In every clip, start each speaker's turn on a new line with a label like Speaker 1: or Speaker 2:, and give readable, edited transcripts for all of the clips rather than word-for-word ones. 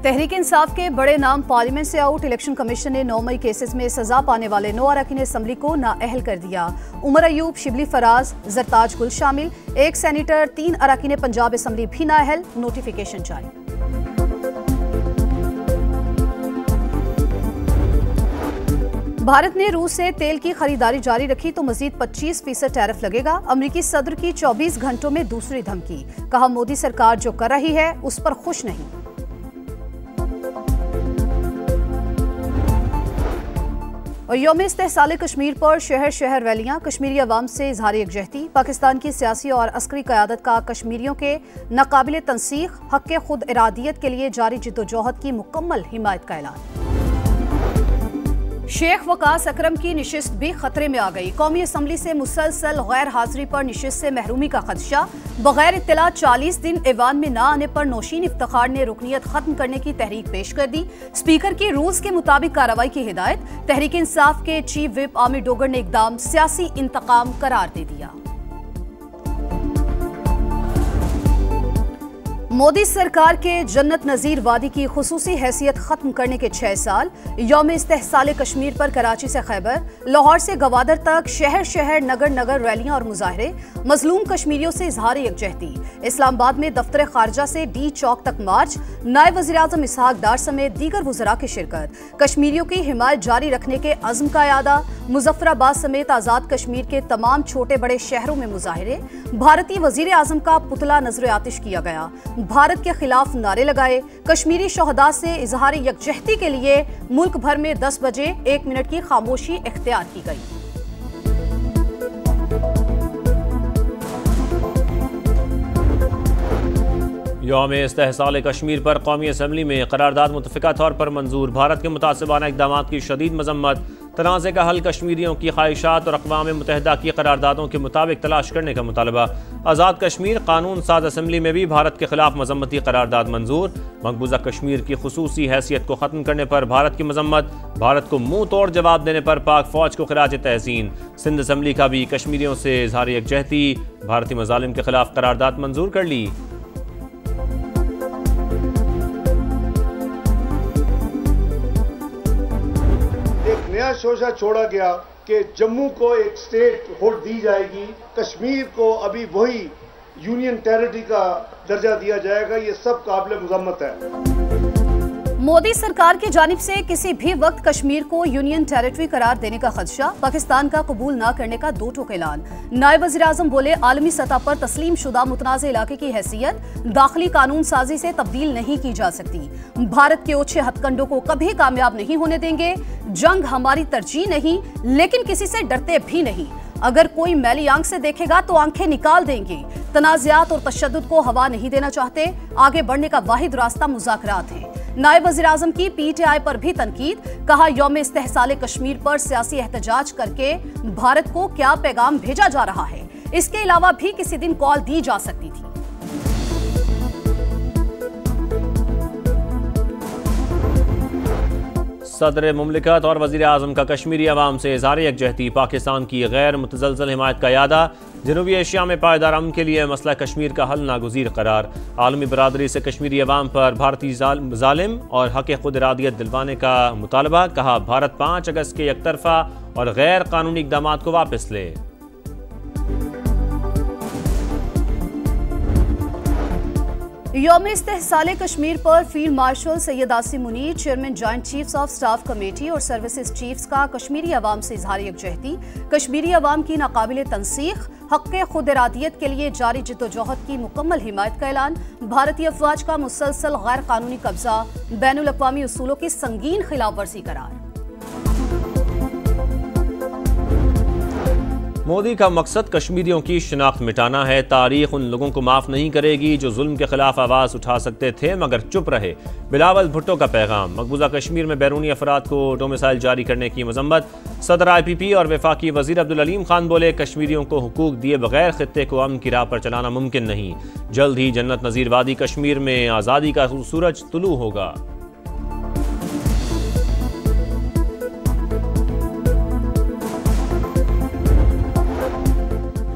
Speaker 1: तहरीक इंसाफ के बड़े नाम पार्लियामेंट से आउट। इलेक्शन कमीशन ने 9 मई केसेस में सजा पाने वाले 9 अरकान असम्बली को नाअहल कर दिया। उमर अयूब, शिबली फराज, जरताज गुल शामिल। 1 सेनेटर, 3 अरकान पंजाब असम्बली भी नाअहल। नोटिफिकेशन जारी। भारत ने रूस से तेल की खरीदारी जारी रखी तो मजीद 25% टैरिफ लगेगा। अमरीकी सदर की 24 घंटों में दूसरी धमकी। कहा, मोदी सरकार जो कर रही है उस पर खुश नहीं। और यौम इस्तेहसाल कश्मीर पर शहर शहर रैलियां। कश्मीरी अवाम से इजहार यकजहती। पाकिस्तान की सियासी और अस्करी क़यादत का कश्मीरियों के नाकाबिल तंसीख हक़ खुद इरादियत के लिए जारी जिद्दोजहद की मुकम्मल हिमायत का ऐलान। शेख वकास अकरम की निशिस्त भी खतरे में आ गई। कौमी असम्बली से मुसलसल गैर हाजिरी पर निशिस्त से महरूमी का खदशा। बगैर इत्तला 40 दिन ऐवान में न आने पर नौशीन इफ्तिखार ने रुकनीत खत्म करने की तहरीक पेश कर दी। स्पीकर की रूल्स के मुताबिक कार्रवाई की हिदायत। तहरीक इंसाफ के चीफ विप आमिर डोगर ने इकदाम सियासी इंतकाम करार दे दिया। मोदी सरकार के जन्नत नजीर वादी की खुसूसी हैसियत खत्म करने के 6 साल। यौम इस्तेहसाल कश्मीर पर कराची से खैबर, लाहौर से गवादर तक शहर शहर नगर नगर रैलियां और मुजाहरे। मजलूम कश्मीरियों से इजहार यकजहती। इस्लामाबाद में दफ्तर खारजा से डी चौक तक मार्च। नायब वज़ीर आज़म इसहाक डार समेत दीगर वज़रा की शिरकत। कश्मीरियों की हिमायत जारी रखने के अज़्म का यादा। मुजफ्फराबाद समेत आज़ाद कश्मीर के तमाम छोटे बड़े शहरों में मुजाहरे। भारतीय वज़ीर आज़म का पुतला नजर आतिश किया गया। भारत के खिलाफ नारे लगाए। कश्मीरी शोहदा से इजहार यकजहती के लिए मुल्क भर में 10 बजे 1 मिनट की खामोशी इख्तियार की गई।
Speaker 2: यौम इस्तेहसाल कश्मीर पर कौमी असम्बली में करारदाद मुतफ़िका तौर पर मंजूर। भारत के मुतासिबाना इक़दामात की शदीद मजम्मत। तनाज़े का हल कश्मीरियों की ख्वाहिशात और अक़वाम मुत्तहिदा की करारदादों के मुताबिक तलाश करने का मुतालबा। आज़ाद कश्मीर कानून साज असम्बली में भी भारत के खिलाफ मजम्मती करारदाद मंजूर। मकबूजा कश्मीर की खुसूसी हैसियत को ख़त्म करने पर भारत की मजम्मत। भारत को मुंह तोड़ जवाब देने पर पाक फ़ौज को खिराज तहसीन। सिंध असम्बली का भी कश्मीरियों से इजहार यकजहती। भारतीय मज़ालिम के खिलाफ करारदाद मंजूर कर ली।
Speaker 3: नया शोशा छोड़ा गया कि जम्मू को एक स्टेट होल्ड दी जाएगी, कश्मीर को अभी वही यूनियन टेरिटरी का दर्जा दिया जाएगा। ये सब काबिल मजम्मत है।
Speaker 1: मोदी सरकार की जानिब से किसी भी वक्त कश्मीर को यूनियन टेरिटरी करार देने का खदशा। पाकिस्तान का कबूल न करने का 2 टोक ऐलान। नायब वज़ीर आज़म बोले, आलमी सतह पर तस्लीम शुदा मुतनाज़ इलाके की हैसियत दाखिली कानून साजी से तब्दील नहीं की जा सकती। भारत के ओछे हथकंडों को कभी कामयाब नहीं होने देंगे। जंग हमारी तरजीह नहीं, लेकिन किसी से डरते भी नहीं। अगर कोई मैली आंख से देखेगा तो आंखें निकाल देंगे। तनाज़ात और तशद्दुद को हवा नहीं देना चाहते। आगे बढ़ने का वाहिद रास्ता मुज़ाकरात है। नायब वज़ीर आज़म की PTI पर भी तनकीद। कहा, यौम इस्तेहसाल कश्मीर पर सियासी एहतजाज करके भारत को क्या पैगाम भेजा जा रहा है। इसके अलावा भी किसी दिन कॉल दी जा सकती थी।
Speaker 2: सदर मुमलिकत और वज़ीर आज़म का कश्मीरी अवाम से इज़हार यकजहती। पाकिस्तान की गैर मुतज़लज़ल हिमायत का यादा। जनूबी एशिया में पायदार अमन के लिए मसला कश्मीर का हल नागुज़ीर करार। आलमी बरादरी से कश्मीरी अवाम पर भारतीय ज़ालिम और हक़ खुद इरादियत दिलवाने का मुतालबा। कहा, भारत 5 अगस्त के एकतरफा और गैर कानूनी इक़दामात को वापस ले।
Speaker 1: यौम इस्तेहसाल कश्मीर पर field marshal Syed Asim Munir, chairman joint chiefs of staff committee और सर्विसेज चीफ्स का कश्मीरी अवाम से इजहार यकजहती। कश्मीरी अवाम की नाकाबिल तंसीख हक़ खुद इरादियत के लिए जारी जिद्दोजहद की मुकम्मल हिमायत का ऐलान। भारतीय अफवाज का मुसलसल गैर कानूनी कब्जा बैनुल अक़वामी उसूलों की संगीन खिलाफ वर्जी करार।
Speaker 2: मोदी का मकसद कश्मीरियों की शिनाख्त मिटाना है। तारीख उन लोगों को माफ़ नहीं करेगी जो जुल्म के खिलाफ आवाज़ उठा सकते थे मगर चुप रहे। बिलावल भुट्टो का पैगाम। मकबूजा कश्मीर में बैरूनी अफराद को डोमिसाइल जारी करने की मजम्मत। सदर IPP और वफाकी वज़ीर अब्दुल अलीम खान बोले, कश्मीरियों को हुकूक दिए बगैर खित्ते को अमन की राह पर चलाना मुमकिन नहीं। जल्द ही जन्नत नज़ीर वादी कश्मीर में आज़ादी का सूरज तुलू होगा।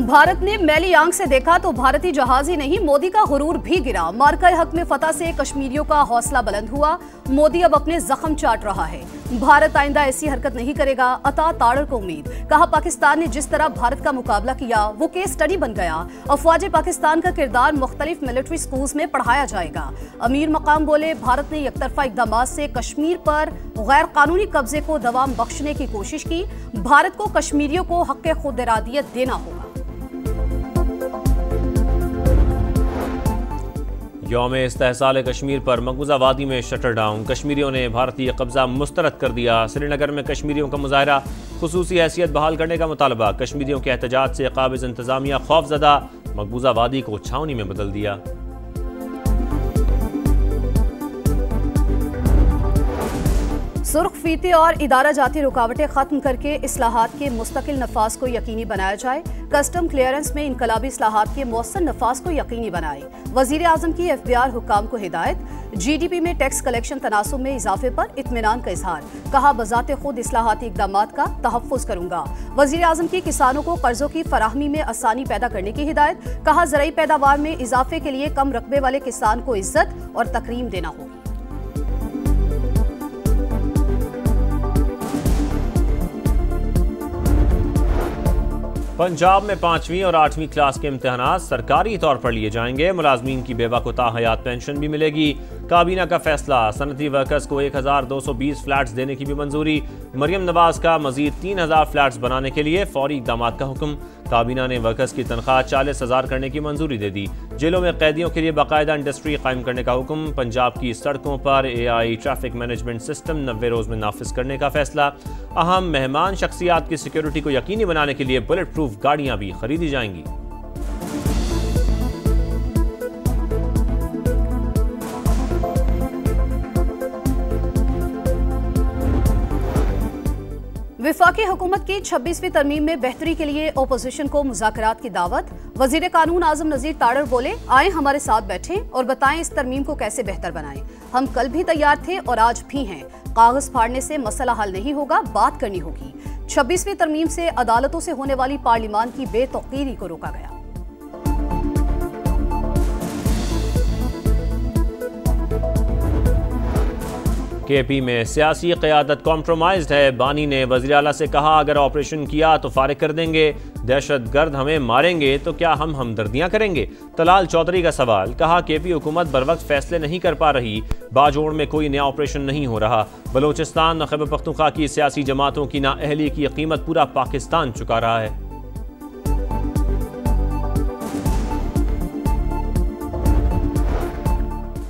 Speaker 1: भारत ने मैली आंख से देखा तो भारतीय जहाज ही नहीं, मोदी का गुरूर भी गिरा। मार्का हक में फतह से कश्मीरियों का हौसला बुलंद हुआ। मोदी अब अपने जख्म चाट रहा है। भारत आइंदा ऐसी हरकत नहीं करेगा, अता ताड़र को उम्मीद। कहा पाकिस्तान ने जिस तरह भारत का मुकाबला किया वो केस स्टडी बन गया। अफवाज पाकिस्तान का किरदार मुख्तलिफ मिलिट्री स्कूल्स में पढ़ाया जाएगा। अमीर मकाम बोले भारत ने एकतरफा इकदामात से कश्मीर पर गैर कानूनी कब्जे को दवाम बख्शने की कोशिश की। भारत को कश्मीरियों को हक खुद इरादियत देना होगा।
Speaker 2: यौम इस्तेहसाल कश्मीर पर मकबूजा वादी में शटर डाउन। कश्मीरियों ने भारतीय कब्जा मुस्तरद कर दिया। श्रीनगर में कश्मीरियों का मुजाहरा, खुसूसी हैसियत बहाल करने का मुतालबा। कश्मीरियों के एहतजाज से काबिज इंतजामिया खौफजदा, मकबूजा वादी को छावनी में बदल दिया।
Speaker 1: सुर्ख फीते और इदारा जाती रुकावटें खत्म करके इस्लाहात के मुस्तकिल नफाज को यकीनी बनाया जाए। कस्टम क्लियरेंस में इनकलाबी इस्लाहात के मौसर नफाज को यकीनी बनाए। वजीर आजम की FBI हुक्काम को हिदायत। GDP में टैक्स कलेक्शन तनासुब में इजाफे पर इत्मीनान का इजहार। कहा बजाते खुद इस्लाहाती इकदामात का तहफ़्फ़ुज़ करूंगा। वजीर आजम की किसानों को कर्जों की फराहमी में आसानी पैदा करने की हिदायत। कहा ज़राई पैदावार में इजाफे के लिए कम रकबे वाले किसान को इज्जत और तकरीम देना होगी।
Speaker 2: पंजाब में 5वीं और 8वीं क्लास के इम्तिहानात सरकारी तौर पर लिए जाएंगे। मुलाजमीन की बेवा को ताहयात पेंशन भी मिलेगी। काबीना का फैसला, सनती वर्कर्स को 1220 फ्लैट्स देने की भी मंजूरी। मरियम नवाज का मजीद 3000 फ्लैट्स बनाने के लिए फौरी इकदामात का हुक्म। काबीना ने वर्कर्स की तनख्वाह 40,000 करने की मंजूरी दे दी। जेलों में कैदियों के लिए बाकायदा इंडस्ट्री कायम करने का हुक्म। पंजाब की सड़कों पर AI ट्रैफिक मैनेजमेंट सिस्टम 90 रोज में नाफिज करने का फैसला। अहम मेहमान शख्सियात की सिक्योरिटी को यकीनी बनाने के लिए बुलेट प्रूफ गाड़ियां भी खरीदी जाएंगी।
Speaker 1: विफाकी हुकूमत की 26वीं तरमीम में बेहतरी के लिए ओपोजिशन को मुज़ाकरात की दावत। वजीर कानून आजम नज़ीर ताड़र बोले आए हमारे साथ बैठें और बताएं इस तरमीम को कैसे बेहतर बनाएं। हम कल भी तैयार थे और आज भी हैं। कागज फाड़ने से मसला हल नहीं होगा, बात करनी होगी। 26वीं तरमीम से अदालतों से होने वाली पार्लिमान की बेतौकीरी को रोका गया।
Speaker 2: KP में सियासी क़यादत कॉम्प्रोमाइज्ड है। बानी ने वज़ीर आला से कहा अगर ऑपरेशन किया तो फारिग कर देंगे, दहशतगर्द हमें मारेंगे तो क्या हम हमदर्दियां करेंगे। तलाल चौधरी का सवाल, कहा KP हुकूमत बर वक्त फैसले नहीं कर पा रही, बाजोड़ में कोई नया ऑपरेशन नहीं हो रहा। बलोचिस्तान और खैबर पख्तूनख्वा की सियासी जमातों की नाअहली की कीमत पूरा पाकिस्तान चुका रहा है।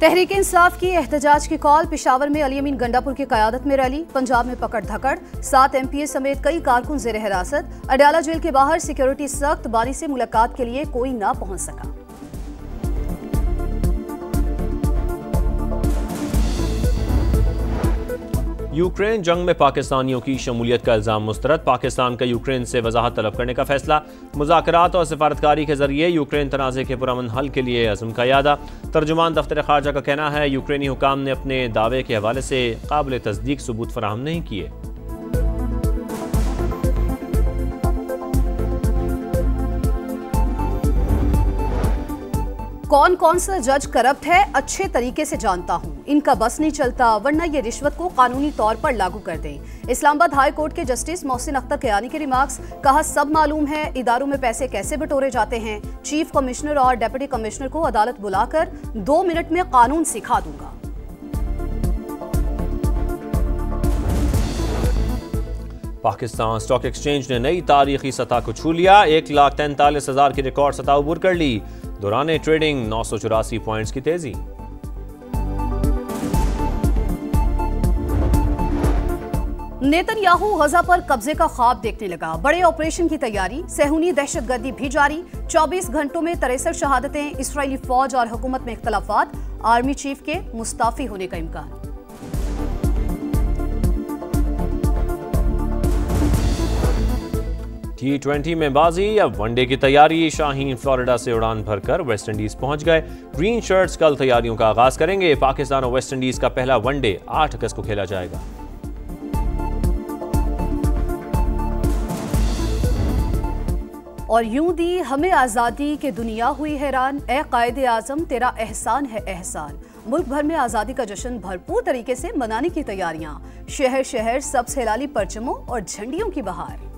Speaker 1: तहरीक इंसाफ की एहतजाज की कॉल। पेशावर में अली अमीन गंडापुर की क़यादत में रैली। पंजाब में पकड़ धकड़, 7 MPA समेत कई कारकुन जेर हिरासत। अडयाला जेल के बाहर सिक्योरिटी सख्त, बानी से मुलाकात के लिए कोई ना पहुंच सका।
Speaker 2: यूक्रेन जंग में पाकिस्तानियों की शमूलियत का इल्जाम मुस्तरद। पाकिस्तान का यूक्रेन से वजाहत तलब करने का फैसला। मुज़ाकरात और सिफारतकारी के जरिए यूक्रेन तनाज़े के पुरअमन हल के लिए अज़म का यादा। तर्जुमान दफ्तर ख़ारजा का कहना है यूक्रेनी हुकाम ने अपने दावे के हवाले से काबिल तस्दीक सबूत फराहम नहीं किए।
Speaker 1: कौन कौन सा जज करप्ट है अच्छे तरीके से जानता हूं, इनका बस नहीं चलता, वरना ये रिश्वत को कानूनी तौर पर लागू कर दें। इस्लामाबाद हाई कोर्ट के जस्टिस मोहसिन अख्तर कयानी के रिमार्क्स। कहा सब मालूम है इदारों में पैसे कैसे बटोरे जाते हैं। चीफ कमिश्नर और डिप्टी कमिश्नर को अदालत बुलाकर 2 मिनट में कानून सिखा दूंगा।
Speaker 2: पाकिस्तान स्टॉक एक्सचेंज ने नई तारीखी सतह को छू लिया। 1,43,000 की रिकॉर्ड सतह उबूर कर ली। दौरान ट्रेडिंग 984 पॉइंट्स की तेजी।
Speaker 1: नेतन्याहू गजा पर कब्जे का ख्वाब देखने लगा। बड़े ऑपरेशन की तैयारी, सेहूनी दहशतगर्दी भी जारी। 24 घंटों में 63 शहादतें। इस्राएली फौज और हुकूमत में इख्तलाफात। आर्मी चीफ के मुस्ताफी होने का इम्कान।
Speaker 2: T20 में बाजी, अब वनडे की तैयारी। शाहीन फ्लोरिडा से उड़ान भरकर वेस्ट इंडीज पहुंच गए। ग्रीन शर्ट्स कल तैयारियों का आगाज करेंगे। पाकिस्तान और वेस्ट इंडीज का पहला वनडे 8 अगस्त को खेला जाएगा।
Speaker 1: और यूं दी हमें आज़ादी के दुनिया हुई हैरान, ए कायदे आज़म तेरा एहसान है एहसान। मुल्क भर में आज़ादी का जश्न भरपूर तरीके से मनाने की तैयारियां, शहर शहर सबसे हिलाली परचमों और झंडियों की बहार।